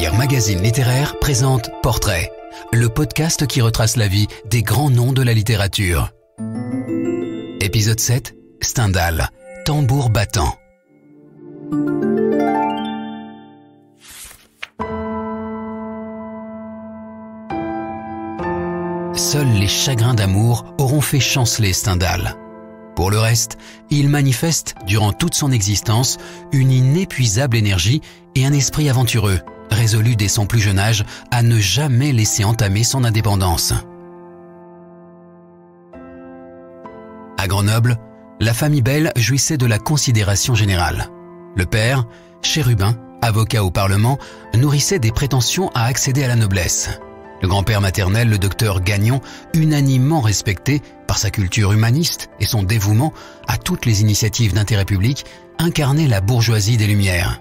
Lire Magazine Littéraire présente Portrait, le podcast qui retrace la vie des grands noms de la littérature. Épisode 7, Stendhal, tambour battant. Seuls les chagrins d'amour auront fait chanceler Stendhal. Pour le reste, il manifeste, durant toute son existence, une inépuisable énergie et un esprit aventureux, résolu dès son plus jeune âge à ne jamais laisser entamer son indépendance. À Grenoble, la famille Belle jouissait de la considération générale. Le père, chérubin, avocat au Parlement, nourrissait des prétentions à accéder à la noblesse. Le grand-père maternel, le docteur Gagnon, unanimement respecté par sa culture humaniste et son dévouement à toutes les initiatives d'intérêt public, incarnait la bourgeoisie des Lumières.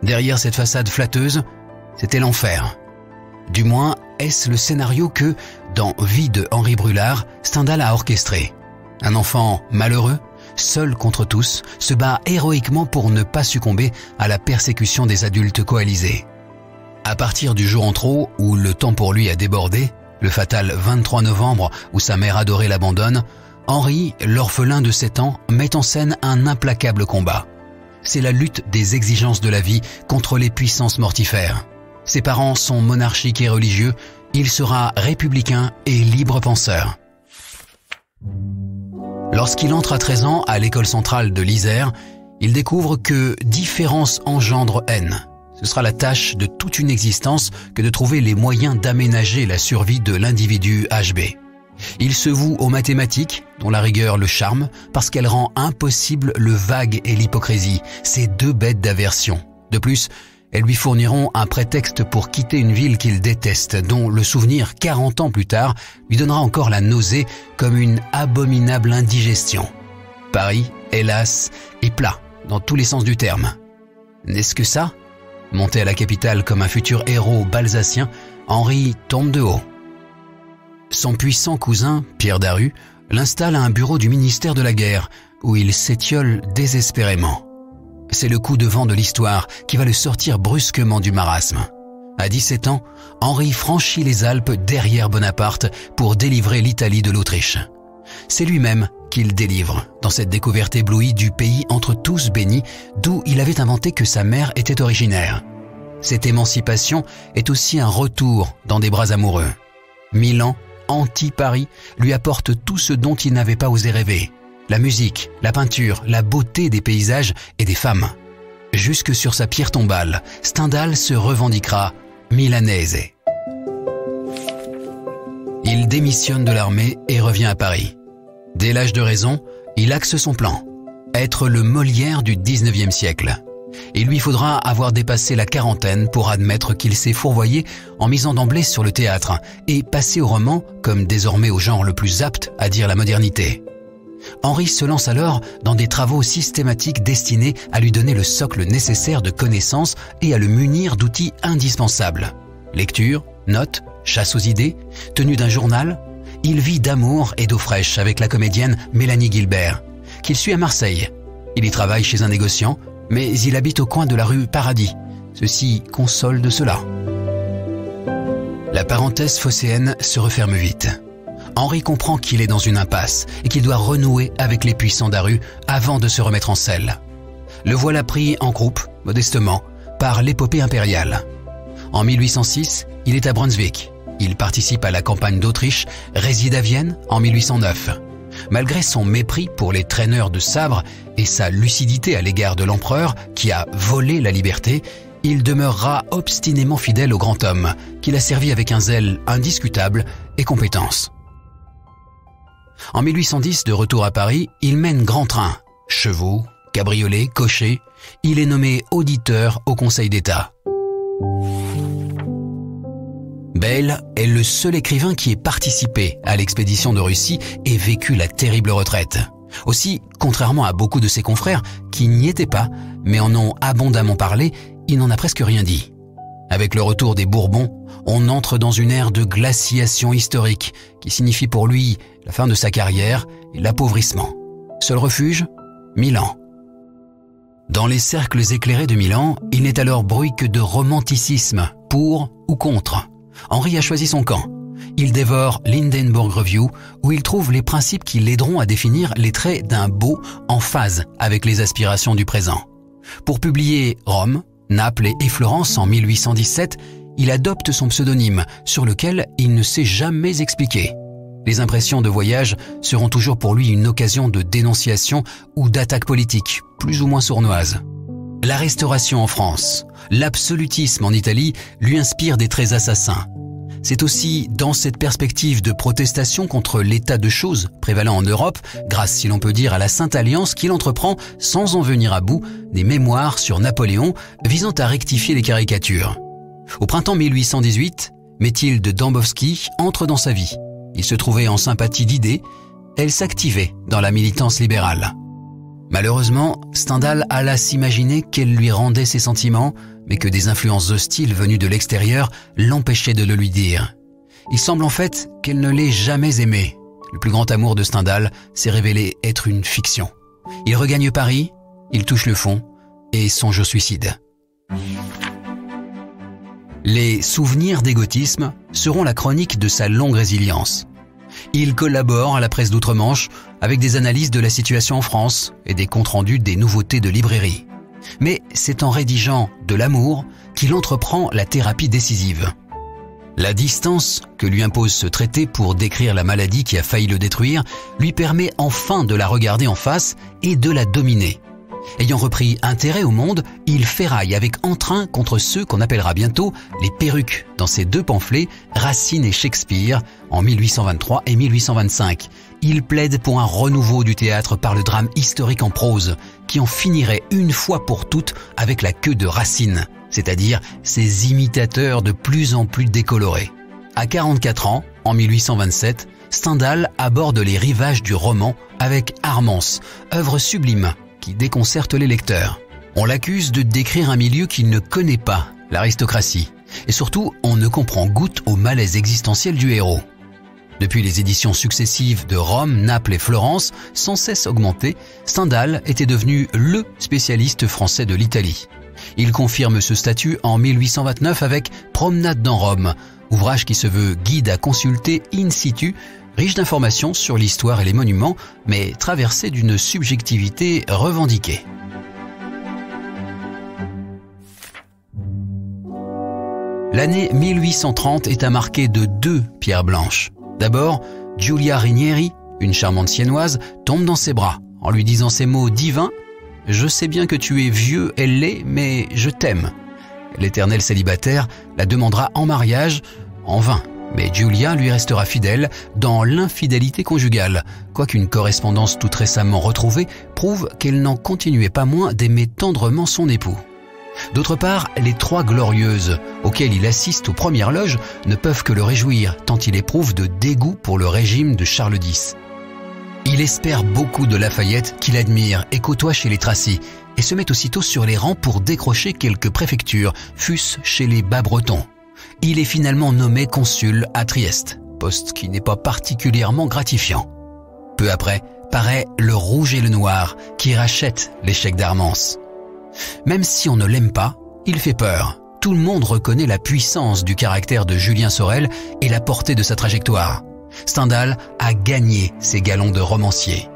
Derrière cette façade flatteuse, c'était l'enfer. Du moins, est-ce le scénario que, dans Vie de Henri Brulard, Stendhal a orchestré. Un enfant malheureux, seul contre tous, se bat héroïquement pour ne pas succomber à la persécution des adultes coalisés. À partir du jour en trop où le temps pour lui a débordé, le fatal 23 novembre où sa mère adorée l'abandonne, Henri, l'orphelin de 7 ans, met en scène un implacable combat. C'est la lutte des exigences de la vie contre les puissances mortifères. Ses parents sont monarchiques et religieux, il sera républicain et libre penseur. Lorsqu'il entre à 13 ans à l'école centrale de l'Isère, il découvre que différence engendre haine. Ce sera la tâche de toute une existence que de trouver les moyens d'aménager la survie de l'individu HB. Il se voue aux mathématiques, dont la rigueur le charme, parce qu'elle rend impossible le vague et l'hypocrisie, ces deux bêtes d'aversion. De plus, elles lui fourniront un prétexte pour quitter une ville qu'il déteste, dont le souvenir 40 ans plus tard lui donnera encore la nausée comme une abominable indigestion. Paris, hélas, est plat, dans tous les sens du terme. N'est-ce que ça ? Monté à la capitale comme un futur héros balsacien, Henri tombe de haut. Son puissant cousin, Pierre Daru, l'installe à un bureau du ministère de la Guerre, où il s'étiole désespérément. C'est le coup de vent de l'histoire qui va le sortir brusquement du marasme. À 17 ans, Henri franchit les Alpes derrière Bonaparte pour délivrer l'Italie de l'Autriche. C'est lui-même qu'il délivre, dans cette découverte éblouie du pays entre tous bénis, d'où il avait inventé que sa mère était originaire. Cette émancipation est aussi un retour dans des bras amoureux. Milan, anti-Paris, lui apporte tout ce dont il n'avait pas osé rêver. La musique, la peinture, la beauté des paysages et des femmes. Jusque sur sa pierre tombale, Stendhal se revendiquera milanaise. Il démissionne de l'armée et revient à Paris. Dès l'âge de raison, il axe son plan, être le Molière du 19e siècle. Il lui faudra avoir dépassé la quarantaine pour admettre qu'il s'est fourvoyé en misant d'emblée sur le théâtre et passer au roman comme désormais au genre le plus apte à dire la modernité. Henri se lance alors dans des travaux systématiques destinés à lui donner le socle nécessaire de connaissances et à le munir d'outils indispensables. Lecture, notes, chasse aux idées, tenue d'un journal. Il vit d'amour et d'eau fraîche avec la comédienne Mélanie Gilbert, qu'il suit à Marseille. Il y travaille chez un négociant, mais il habite au coin de la rue Paradis. Ceci console de cela. La parenthèse phocéenne se referme vite. Henri comprend qu'il est dans une impasse et qu'il doit renouer avec les puissants Daru avant de se remettre en selle. Le voilà pris en croupe, modestement, par l'épopée impériale. En 1806, il est à Brunswick. Il participe à la campagne d'Autriche, réside à Vienne en 1809. Malgré son mépris pour les traîneurs de sabre et sa lucidité à l'égard de l'empereur qui a volé la liberté, il demeurera obstinément fidèle au grand homme, qu'il a servi avec un zèle indiscutable et compétence. En 1810, de retour à Paris, il mène grand train. Chevaux, cabriolets, cochers, il est nommé auditeur au Conseil d'État. Belle est le seul écrivain qui ait participé à l'expédition de Russie et vécu la terrible retraite. Aussi, contrairement à beaucoup de ses confrères qui n'y étaient pas, mais en ont abondamment parlé, il n'en a presque rien dit. Avec le retour des Bourbons, on entre dans une ère de glaciation historique qui signifie pour lui la fin de sa carrière et l'appauvrissement. Seul refuge, Milan. Dans les cercles éclairés de Milan, il n'est alors bruit que de romanticisme pour ou contre. Henri a choisi son camp. Il dévore l'Hindenburg Review où il trouve les principes qui l'aideront à définir les traits d'un beau en phase avec les aspirations du présent. Pour publier Rome, Naples et Florence en 1817, il adopte son pseudonyme sur lequel il ne s'est jamais expliqué. Les impressions de voyage seront toujours pour lui une occasion de dénonciation ou d'attaque politique, plus ou moins sournoise. La Restauration en France, l'absolutisme en Italie lui inspirent des traits assassins. C'est aussi dans cette perspective de protestation contre l'état de choses prévalant en Europe, grâce si l'on peut dire à la Sainte Alliance, qu'il entreprend, sans en venir à bout, des mémoires sur Napoléon visant à rectifier les caricatures. Au printemps 1818, Mathilde Dambowski entre dans sa vie. Il se trouvait en sympathie d'idées, elle s'activait dans la militance libérale. Malheureusement, Stendhal alla s'imaginer qu'elle lui rendait ses sentiments, mais que des influences hostiles venues de l'extérieur l'empêchaient de le lui dire. Il semble en fait qu'elle ne l'ait jamais aimé. Le plus grand amour de Stendhal s'est révélé être une fiction. Il regagne Paris, il touche le fond et songe au suicide. Les souvenirs d'égotisme seront la chronique de sa longue résilience. Il collabore à la presse d'outre-Manche avec des analyses de la situation en France et des comptes rendus des nouveautés de librairie. Mais c'est en rédigeant De l'amour qu'il entreprend la thérapie décisive. La distance que lui impose ce traité pour décrire la maladie qui a failli le détruire lui permet enfin de la regarder en face et de la dominer. Ayant repris intérêt au monde, il ferraille avec entrain contre ceux qu'on appellera bientôt les perruques dans ses deux pamphlets Racine et Shakespeare en 1823 et 1825. Il plaide pour un renouveau du théâtre par le drame historique en prose qui en finirait une fois pour toutes avec la queue de Racine, c'est-à-dire ses imitateurs de plus en plus décolorés. À 44 ans, en 1827, Stendhal aborde les rivages du roman avec Armance, œuvre sublime qui déconcerte les lecteurs. On l'accuse de décrire un milieu qu'il ne connaît pas, l'aristocratie. Et surtout, on ne comprend goutte au malaise existentiel du héros. Depuis les éditions successives de Rome, Naples et Florence, sans cesse augmentées, Stendhal était devenu le spécialiste français de l'Italie. Il confirme ce statut en 1829 avec Promenade dans Rome, ouvrage qui se veut guide à consulter in situ, riche d'informations sur l'histoire et les monuments, mais traversé d'une subjectivité revendiquée. L'année 1830 est à marquer de deux pierres blanches. D'abord, Giulia Rinieri, une charmante siennoise, tombe dans ses bras en lui disant ces mots divins « Je sais bien que tu es vieux, elle l'est, mais je t'aime ». L'éternel célibataire la demandera en mariage, en vain. Mais Giulia lui restera fidèle dans l'infidélité conjugale, quoiqu'une correspondance toute récemment retrouvée prouve qu'elle n'en continuait pas moins d'aimer tendrement son époux. D'autre part, les trois glorieuses, auxquelles il assiste aux premières loges, ne peuvent que le réjouir, tant il éprouve de dégoût pour le régime de Charles X. Il espère beaucoup de Lafayette, qu'il admire et côtoie chez les Tracy, et se met aussitôt sur les rangs pour décrocher quelques préfectures, fût-ce chez les Bas-Bretons. Il est finalement nommé consul à Trieste, poste qui n'est pas particulièrement gratifiant. Peu après, paraît Le Rouge et le Noir, qui rachète l'échec d'Armance. Même si on ne l'aime pas, il fait peur. Tout le monde reconnaît la puissance du caractère de Julien Sorel et la portée de sa trajectoire. Stendhal a gagné ses galons de romancier.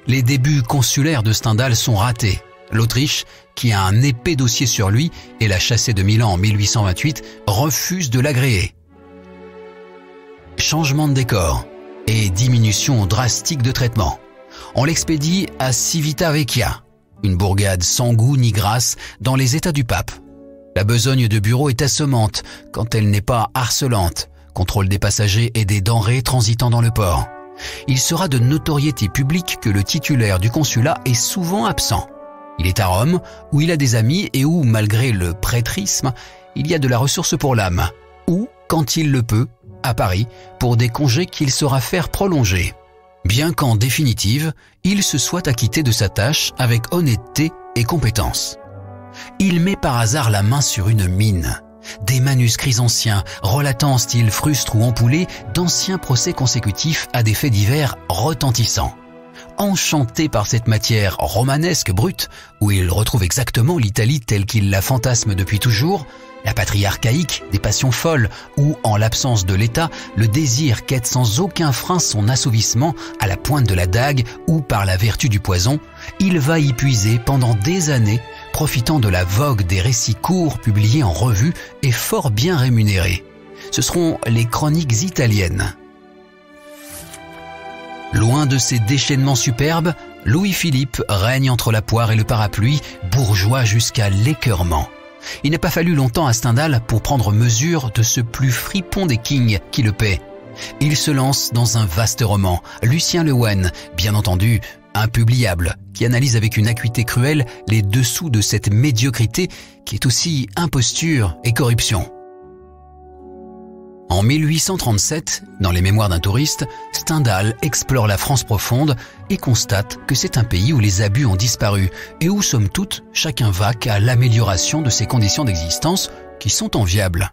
Les débuts consulaires de Stendhal sont ratés. L'Autriche, qui a un épais dossier sur lui et l'a chassé de Milan en 1828, refuse de l'agréer. Changement de décor et diminution drastique de traitement. On l'expédie à Civitavecchia, une bourgade sans goût ni grâce dans les États du pape. La besogne de bureau est assommante quand elle n'est pas harcelante, contrôle des passagers et des denrées transitant dans le port. Il sera de notoriété publique que le titulaire du consulat est souvent absent. Il est à Rome, où il a des amis et où, malgré le prêtrisme, il y a de la ressource pour l'âme. Ou, quand il le peut, à Paris, pour des congés qu'il saura faire prolonger. Bien qu'en définitive, il se soit acquitté de sa tâche avec honnêteté et compétence. Il met par hasard la main sur une mine. Des manuscrits anciens, relatant en style frustre ou ampoulé, d'anciens procès consécutifs à des faits divers retentissants. enchanté par cette matière romanesque brute, où il retrouve exactement l'Italie telle qu'il la fantasme depuis toujours, la patrie archaïque des passions folles, où, en l'absence de l'État, le désir quête sans aucun frein son assouvissement à la pointe de la dague ou par la vertu du poison, il va y puiser pendant des années, profitant de la vogue des récits courts publiés en revue et fort bien rémunérés. Ce seront les chroniques italiennes. Loin de ces déchaînements superbes, Louis-Philippe règne entre la poire et le parapluie, bourgeois jusqu'à l'écœurement. Il n'a pas fallu longtemps à Stendhal pour prendre mesure de ce plus fripon des kings qui le paie. Il se lance dans un vaste roman, Lucien Le Houen, bien entendu impubliable, qui analyse avec une acuité cruelle les dessous de cette médiocrité qui est aussi imposture et corruption. En 1837, dans les Mémoires d'un touriste, Stendhal explore la France profonde et constate que c'est un pays où les abus ont disparu et où, somme toute, chacun va qu'à l'amélioration de ses conditions d'existence qui sont enviables.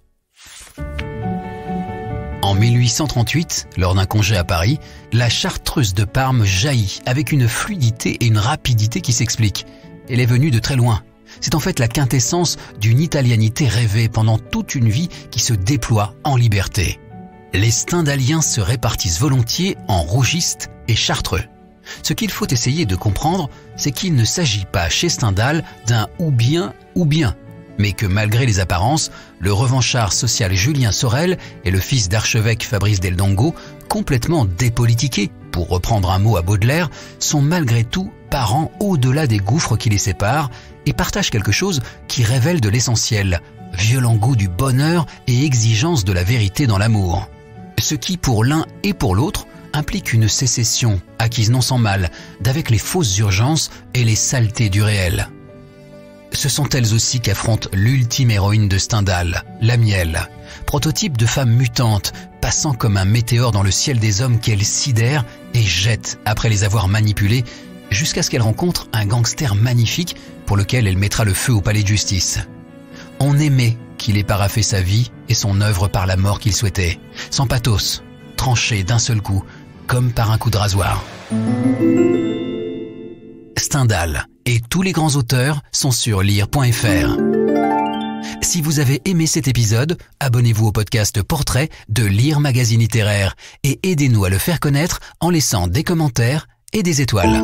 En 1838, lors d'un congé à Paris, la Chartreuse de Parme jaillit avec une fluidité et une rapidité qui s'expliquent. Elle est venue de très loin. C'est en fait la quintessence d'une italianité rêvée pendant toute une vie qui se déploie en liberté. Les Stendhaliens se répartissent volontiers en rougistes et chartreux. Ce qu'il faut essayer de comprendre, c'est qu'il ne s'agit pas chez Stendhal d'un ou bien, mais que malgré les apparences, le revanchard social Julien Sorel et le fils d'archevêque Fabrice Del Dongo, complètement dépolitiqués, pour reprendre un mot à Baudelaire, sont malgré tout parents au-delà des gouffres qui les séparent et partagent quelque chose qui révèle de l'essentiel, violent goût du bonheur et exigence de la vérité dans l'amour. Ce qui, pour l'un et pour l'autre, implique une sécession, acquise non sans mal, d'avec les fausses urgences et les saletés du réel. Ce sont elles aussi qu'affronte l'ultime héroïne de Stendhal, la Miel, prototype de femme mutante, passant comme un météore dans le ciel des hommes qu'elle sidère et jette après les avoir manipulés, jusqu'à ce qu'elle rencontre un gangster magnifique pour lequel elle mettra le feu au palais de justice. On aimait qu'il ait paraphé sa vie et son œuvre par la mort qu'il souhaitait, sans pathos, tranché d'un seul coup, comme par un coup de rasoir. Stendhal et tous les grands auteurs sont sur lire.fr. Si vous avez aimé cet épisode, abonnez-vous au podcast Portrait de Lire Magazine Littéraire et aidez-nous à le faire connaître en laissant des commentaires et des étoiles.